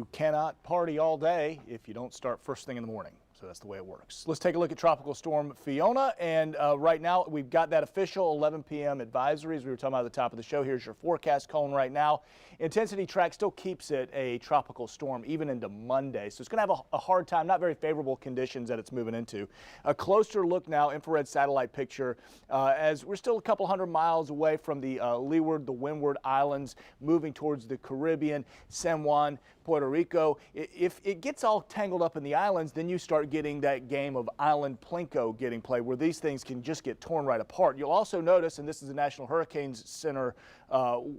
you cannot party all day if you don't start first thing in the morning. So that's the way it works. Let's take a look at Tropical Storm Fiona. And right now we've got that official 11 p.m. advisories. We were talking about at the top of the show. Here's your forecast cone right now. Intensity track still keeps it a tropical storm even into Monday. So it's going to have a hard time, not very favorable conditions that it's moving into. A closer look now, infrared satellite picture, as we're still a couple hundred miles away from the leeward, the windward islands, moving towards the Caribbean, San Juan, Puerto Rico. If it gets all tangled up in the islands, then you start getting that game of island plinko getting played, where these things can just get torn right apart. You'll also notice, and this is the National Hurricanes Center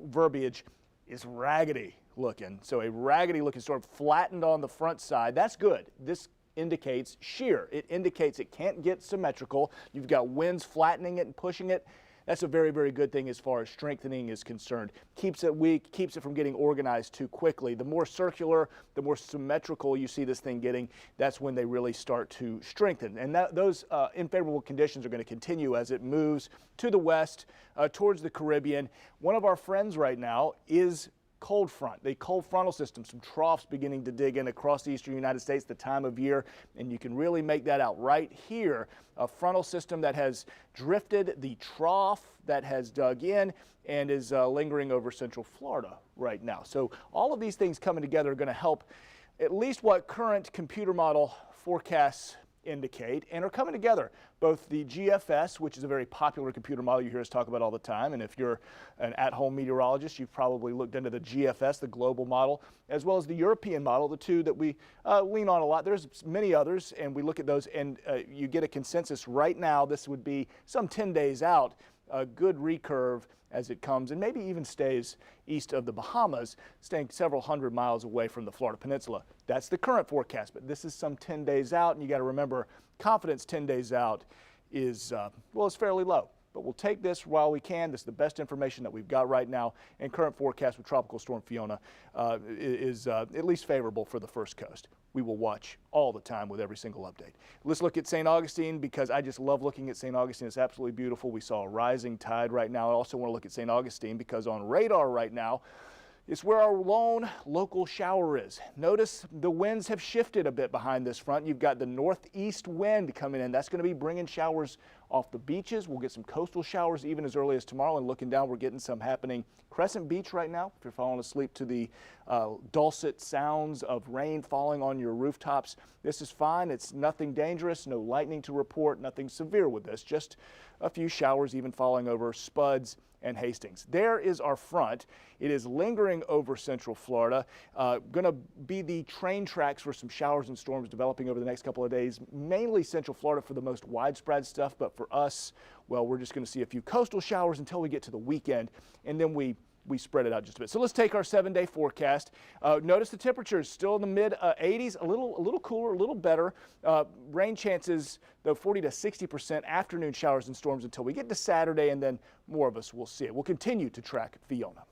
verbiage, is raggedy looking. So a raggedy looking storm flattened on the front side. That's good. This indicates shear. It indicates it can't get symmetrical. You've got winds flattening it and pushing it. That's a very, very good thing as far as strengthening is concerned. Keeps it weak, keeps it from getting organized too quickly. The more circular, the more symmetrical you see this thing getting, that's when they really start to strengthen. And those unfavorable conditions are going to continue as it moves to the west, towards the Caribbean. One of our friends right now is cold front, the cold frontal system, some troughs beginning to dig in across the eastern United States, the time of year, and you can really make that out right here. A frontal system that has drifted, the trough that has dug in and is lingering over central Florida right now. So all of these things coming together are going to help at least what current computer model forecasts indicate, and are coming together. Both the GFS, which is a very popular computer model you hear us talk about all the time, and if you're an at-home meteorologist, you've probably looked into the GFS, the global model, as well as the European model, the two that we lean on a lot. There's many others, and we look at those, and you get a consensus right now. This would be some 10 days out, a good recurve as it comes, and maybe even stays east of the Bahamas, staying several hundred miles away from the Florida Peninsula. That's the current forecast, but this is some 10 days out, and you got to remember, confidence 10 days out is, well, it's fairly low. But we'll take this while we can. This is the best information that we've got right now, and current forecast with Tropical Storm Fiona is at least favorable for the first coast. We will watch all the time with every single update. Let's look at St. Augustine, because I just love looking at St. Augustine. It's absolutely beautiful. We saw a rising tide right now. I also want to look at St. Augustine because on radar right now, it's where our lone local shower is. Notice the winds have shifted a bit behind this front. You've got the northeast wind coming in. That's going to be bringing showers off the beaches. We'll get some coastal showers even as early as tomorrow, and looking down, we're getting some happening Crescent Beach right now. If you're falling asleep to the dulcet sounds of rain falling on your rooftops, this is fine. It's nothing dangerous, no lightning to report, nothing severe with this, just a few showers even falling over Spuds and Hastings. There is our front. It is lingering over central Florida. Going to be the train tracks for some showers and storms developing over the next couple of days, mainly central Florida for the most widespread stuff, but for us, well, we're just going to see a few coastal showers until we get to the weekend, and then we spread it out just a bit. So let's take our 7-day forecast. Notice the temperatures still in the mid 80s, a little cooler, a little better. Rain chances, though, 40 to 60%, afternoon showers and storms until we get to Saturday, and then more of us will see it. We'll continue to track Fiona.